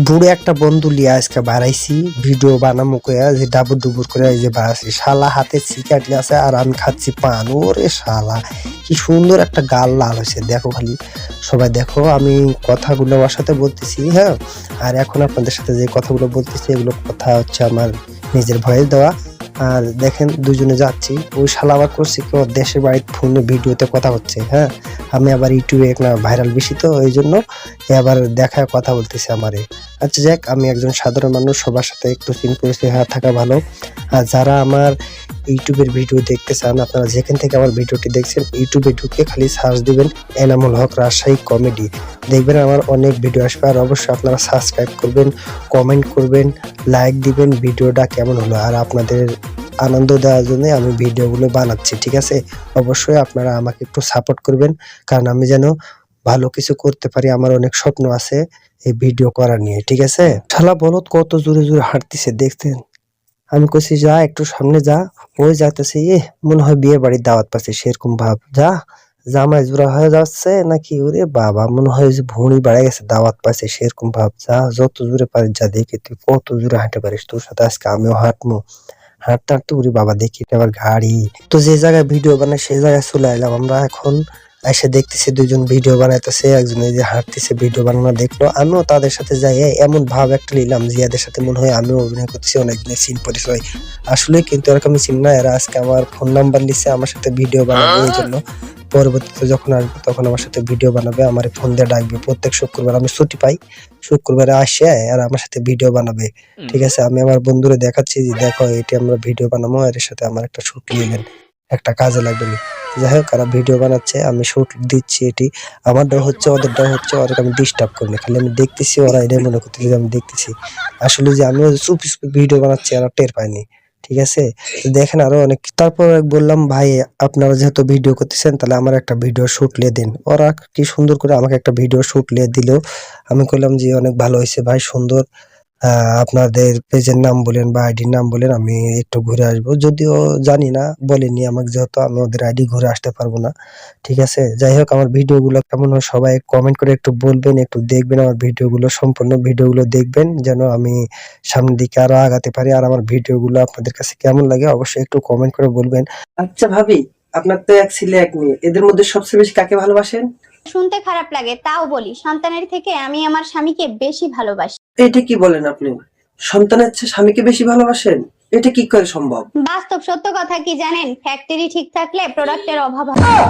বুড়ো একটা বন্ধু লিয়া আজকে বাড়াইছি ভিডিও বানামু কয়া যে ডাবুর ডুবুর করে এই যে বাড়াইছি শালা হাতে সিগারেট আছে আর আমি খাচ্ছি পান। ওরে শালা কি সুন্দর একটা গাল লাল হয়েছে দেখো খালি, সবাই দেখো আমি কথাগুলো ওর সাথে বলতেছি। হ্যাঁ, আর এখন আপনাদের সাথে যে কথাগুলো বলতেছি এগুলো কথা হচ্ছে আমার নিজের ভয়েস দেওয়া। আর দেখেন দুজনে যাচ্ছি, ওই শালা আবার করছে কি ওর দেশের বাড়িতে ফোনে ভিডিওতে কথা হচ্ছে। হ্যাঁ, আমি আবার ইউটিউবে একটা ভাইরাল বেশি তো এই জন্য এ আবার দেখায় কথা বলতেছে আমারে। আচ্ছা যাক, আমি একজন সাধারণ মানুষ, সবার সাথে একটু চিন পরিচয় থাকা ভালো। আর যারা আমার ইউটিউবের ভিডিও দেখতে চান, আপনারা যেখান থেকে আমার ভিডিওটি দেখছেন ইউটিউবে ঢুকে খালি সার্চ দিবেন এনামুল হক রাজশাহী কমেডি, দেখবেন আমার অনেক ভিডিও আসবে। আর অবশ্যই আপনারা সাবস্ক্রাইব করবেন, কমেন্ট করবেন, লাইক দিবেন ভিডিওটা কেমন হলো। আর আপনাদের আনন্দ দেওয়ার জন্য আমি ভিডিওগুলো বানাচ্ছি, ঠিক আছে? অবশ্যই আপনারা আমাকে একটু সাপোর্ট করবেন, কারণ আমি যেন ভালো কিছু করতে পারি। আমার অনেক স্বপ্ন আছে এই ভিডিও করা নিয়ে, ঠিক আছে? শালা বলদ কত জোরে জোরে হাঁটতেছে দেখছেন? আমি কইছি যা একটু সামনে যা, ওই যাইতেছে মনে হয় বিয়ে বাড়ির দাওয়াত পাচ্ছে সেরকম ভাব। যা, জামাই জোড়া হয়ে যাচ্ছে নাকি? ওরে বাবা, মনে হয় যে ভুঁড়ি বাড়ে গেছে, দাওয়াত পাচ্ছে সেরকম ভাব। যা, যত জোরে পারিস যা, দেখি তুই কত জোরে হাঁটতে পারিস। তোর সাথে আজকে আমিও হাঁটবো। হাঁটতে হাঁটতে ওরে বাবা দেখি এটা আবার গাড়ি। তো যে জায়গায় ভিডিও বানায় সেই জায়গায় চলে এলাম আমরা এখন। এসে দেখতেছি দুইজন ভিডিও বানাইতেছে, একজন এই যে হাঁটতেছে ভিডিও বানানো দেখলো, আমিও তাদের সাথে যাই। এমন ভাব একটা নিলাম জিয়াদের সাথে মনে হয় আমিও অভিনয় করতেছি, অনেকদিনের সিন পরিচয় আসলে, কিন্তু এরকম চিন না। এরা আজকে আমার ফোন নাম্বার নিচ্ছে আমার সাথে ভিডিও বানাবে, এই জন্য পরবর্তীতে যখন আসবে তখন আমার সাথে ভিডিও বানাবে, আমার ফোন দিয়ে ডাকবে। প্রত্যেক শুক্রবার আমি ছুটি পাই, শুক্রবারে আসে আর আমার সাথে ভিডিও বানাবে, ঠিক আছে? আমি আমার বন্ধুরে দেখাচ্ছি যে দেখো এটি আমরা ভিডিও বানাবো, এর সাথে আমার একটা শুট নিয়ে নেন, একটা কাজে লাগবে নি। যাই হোক, ওরা ভিডিও বানাচ্ছে, আমি শুট দিচ্ছি। এটি আমারটাও হচ্ছে, ওদেরটাও হচ্ছে। ওদেরকে আমি ডিস্টার্ব করিনি, খালি আমি দেখতেছি, ওরা এটাই মনে করতেছে যে আমি দেখতেছি। আসলে যে আমিও চুপি চুপি ভিডিও বানাচ্ছি, ওরা টের পায়নি, ঠিক আছে? তো দেখেন আরো অনেক। তারপর বললাম ভাই আপনারা যেহেতু ভিডিও করতেছেন তাহলে আমার একটা ভিডিও শুট লিয়ে দিন। ওরা কি সুন্দর করে আমাকে একটা ভিডিও শুট লিয়ে দিল। আমি কইলাম যে অনেক ভালো হয়েছে ভাই, সুন্দর। আপনাদের পেজের নাম বলেন বা আইডির নাম বলেন, আমি একটু ঘুরে আসবো। যদিও জানি না, বলেনি আমাকে, যেহেতু আমি ওদের আইডি ঘুরে আসতে পারবো না, ঠিক আছে? যাই হোক, আমার ভিডিওগুলো কেমন হয় সবাই কমেন্ট করে একটু বলবেন, একটু দেখবেন আমার ভিডিওগুলো, সম্পূর্ণ ভিডিওগুলো দেখবেন যেন আমি সামনের দিকে আরো আগাতে পারি। আর আমার ভিডিওগুলো আপনাদের কাছে কেমন লাগে অবশ্যই একটু কমেন্ট করে বলবেন। আচ্ছা ভাবি, আপনার তো এক ছেলে এক মেয়ে, এদের মধ্যে সবচেয়ে বেশি কাকে ভালোবাসেন? শুনতে খারাপ লাগে তাও বলি, সন্তানের থেকে আমি আমার স্বামীকে বেশি ভালোবাসি। এটা কি বলেন আপনি? সন্তানের চেয়ে স্বামীকে বেশি ভালোবাসেন? এটা কি করে সম্ভব? বাস্তব সত্য কথা কি জানেন? ফ্যাক্টরি ঠিক থাকলে প্রোডাক্টের অভাব হয়।